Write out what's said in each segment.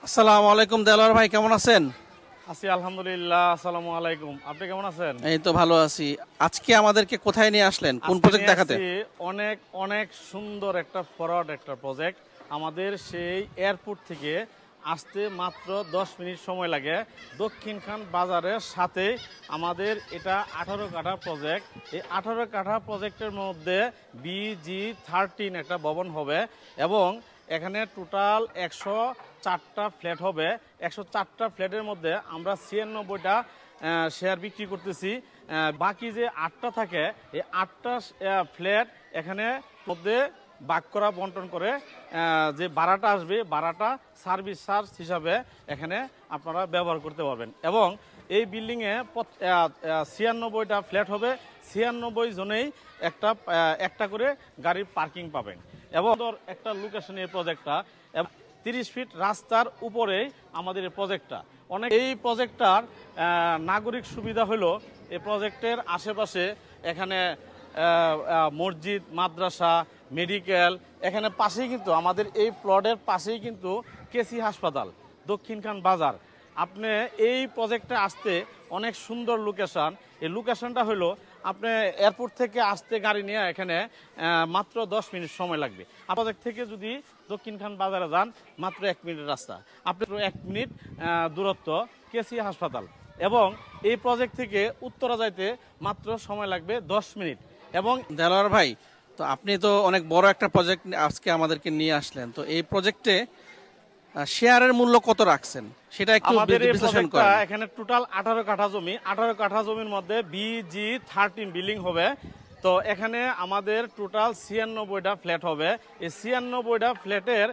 আসসালামু আলাইকুম দেলোয়ার ভাই, কেমন আছেন? আছি আলহামদুলিল্লাহ। আসসালামু আলাইকুম, আপনি কেমন আছেন? এই তো ভালো আছি। আজকে আমাদেরকে কোথায় নিয়ে আসলেন, কোন আজকে প্রজেক্ট নিয়ে দেখাতে? আসছি অনেক অনেক সুন্দর একটা ফরওয়ার্ড একটা প্রজেক্ট। আমাদের সেই এয়ারপোর্ট থেকে আসতে মাত্র 10 মিনিট সময় লাগে। দক্ষিণখান বাজারের সাথে আমাদের এটা 18 কাঠা প্রজেক্ট। এই 18 কাঠা প্রজেক্টের মধ্যে BG13 একটা ভবন হবে এবং এখানে টোটাল 104টা ফ্ল্যাট হবে। 104টা ফ্ল্যাটের মধ্যে আমরা 96টা শেয়ার বিক্রি করতেছি। বাকি যে 8টা থাকে এই 8টা ফ্ল্যাট এখানে মধ্যে ভাগ করা বন্টন করে যে ভাড়াটা আসবে ভাড়াটা সার্ভিস চার্জ হিসাবে এখানে আপনারা ব্যবহার করতে পারবেন। এবং এই বিল্ডিংয়ে 96টা ফ্ল্যাট হবে। 96 জনেই একটা করে গাড়ির পার্কিং পাবেন এবং একটা লোকেশন এই প্রজেক্টটা 30 ফিট রাস্তার উপরেই আমাদের এই প্রজেক্টটা। এই প্রজেক্টটার নাগরিক সুবিধা হলো এই প্রজেক্টের আশেপাশে এখানে মসজিদ, মাদ্রাসা, মেডিকেল, এখানে পাশেই কিন্তু আমাদের এই প্লটের পাশেই কিন্তু কেসি হাসপাতাল, দক্ষিণখান বাজার। আপনি এই প্রজেক্টে আসতে অনেক সুন্দর লোকেশন। এই লোকেশনটা হলো আপনি এয়ারপোর্ট থেকে আসতে গাড়ি নিয়ে এখানে মাত্র 10 মিনিট সময় লাগবে। প্রজেক্ট থেকে যদি দক্ষিণখান বাজারে যান মাত্র 1 মিনিট রাস্তা, আপনি 1 মিনিট দূরত্ব কেসি হাসপাতাল। এবং এই প্রজেক্ট থেকে উত্তরা যাইতে মাত্র সময় লাগবে 10 মিনিট। এবং দেলোয়ার ভাই, তো আপনি তো অনেক বড় একটা প্রজেক্ট আজকে আমাদেরকে নিয়ে আসলেন, তো এই প্রজেক্টে শেয়ারের মূল্য কত রাখছেন সেটা একটু আমাদের এই বিশ্লেষণ প্রজেক্টটা করেন। এখানে টোটাল 18 কাঠা জমি। 18 কাঠা জমির মধ্যে BG13 বিল্ডিং হবে। তো এখানে আমাদের টোটাল 96টা ফ্ল্যাট হবে। এই 96টা ফ্ল্যাটের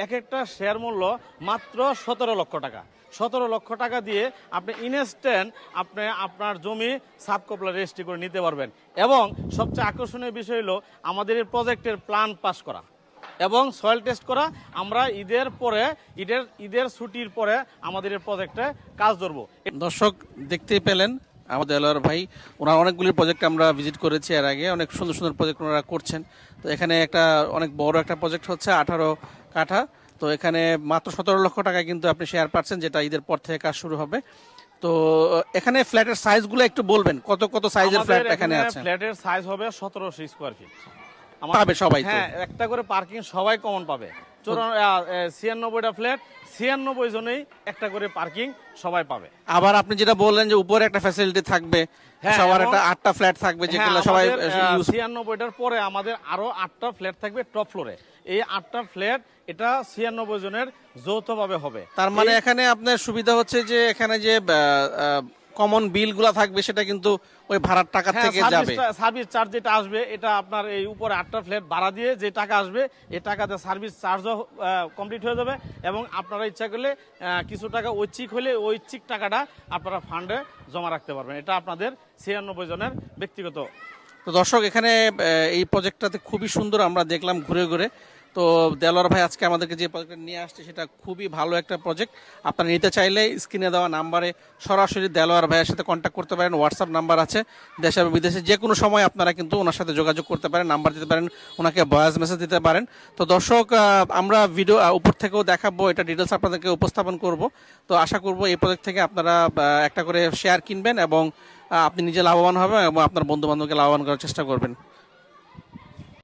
এক একটা শেয়ার মূল্য মাত্র 17 লক্ষ টাকা। 17 লক্ষ টাকা দিয়ে আপনি ইনস্ট্যান্ট আপনি আপনার জমি সাবকপলা রেজিস্ট্রি করে নিতে পারবেন। এবং সবচেয়ে আকর্ষণীয় বিষয় হলো আমাদের এই প্রজেক্টের প্ল্যান পাস করা এবং সয়েল টেস্ট করা। আমরা ঈদের ছুটির পরে আমাদের এই প্রজেক্টে কাজ ধরবো। দর্শক দেখতেই পেলেন আমাদের দেলোয়ার ভাই, ওনার অনেকগুলি প্রজেক্ট আমরা ভিজিট করেছি এর আগে, অনেক সুন্দর সুন্দর প্রজেক্ট ওনারা করছেন। তো এখানে একটা অনেক বড় একটা প্রজেক্ট হচ্ছে 18 কাঠা। তো এখানে মাত্র 17 লক্ষ টাকায় কিন্তু আপনি শেয়ার পাচ্ছেন, যেটা ঈদের পর থেকে কাজ শুরু হবে। তো এখানে ফ্ল্যাটের সাইজগুলো একটু বলবেন, কত কত সাইজের ফ্ল্যাট এখানে আছে? ফ্ল্যাটের সাইজ হবে 1700 স্কোয়ার ফিট। পাবে সবাই তো? হ্যাঁ, একটা করে পার্কিং সবাই কমন পাবে। 96টা ফ্ল্যাট, 96 জনেই একটা করে পার্কিং সবাই পাবে। আবার আপনি যেটা বললেন যে উপরে একটা ফ্যাসিলিটি থাকবে, হ্যাঁ, সবার এবং একটা 8টা ফ্ল্যাট থাকবে যেগুলো সবাই ইউজ। 96টার পরে আমাদের আরো 8টা ফ্ল্যাট থাকবে টপ ফ্লোরে। এই 8টা ফ্ল্যাট এটা 96 জনের যৌথভাবে হবে। তার মানে এখানে আপনার সুবিধা হচ্ছে যে এখানে যে কমন বিল গুলা থাকবে সেটা কিন্তু ওই ভাড়ার টাকা থেকে যাবে। সার্ভিস চার্জ যেটা আসবে এটা আপনার এই উপরে 8টা ফ্ল্যাট ভাড়া দিয়ে যে টাকা আসবে এই টাকাতে সার্ভিস চার্জও কমপ্লিট হয়ে যাবে। এবং আপনারা ইচ্ছা করলে কিছু টাকা ঐচ্ছিক হলে ঐচ্ছিক টাকাটা আপনারা ফান্ডে জমা রাখতে পারবেন। এটা আপনাদের 96 জনের ব্যক্তিগত। তো দর্শক এখানে এই প্রজেক্টটাতে খুবই সুন্দর আমরা দেখলাম ঘুরে ঘুরে। তো দেলোয়ার ভাই আজকে আমাদেরকে যে প্রজেক্ট নিয়ে আসছে সেটা খুবই ভালো একটা প্রজেক্ট। আপনারা নিতে চাইলে স্ক্রিনে দেওয়া নাম্বারে সরাসরি দেলোয়ার ভাইয়ের সাথে কন্ট্যাক্ট করতে পারেন। হোয়াটসঅ্যাপ নাম্বার আছে, দেশে এবং বিদেশে যে কোনো সময় আপনারা কিন্তু ওনার সাথে যোগাযোগ করতে পারেন, নাম্বার দিতে পারেন, ওনাকে ভয়েস মেসেজ দিতে পারেন। তো দর্শক আমরা ভিডিও উপর থেকেও দেখাবো, এটা ডিটেলস আপনাদেরকে উপস্থাপন করব। তো আশা করব এই প্রজেক্ট থেকে আপনারা একটা করে শেয়ার কিনবেন এবং আপনি নিজে লাভবান হবেন এবং আপনার বন্ধু বান্ধবকে লাভবান করার চেষ্টা করবেন।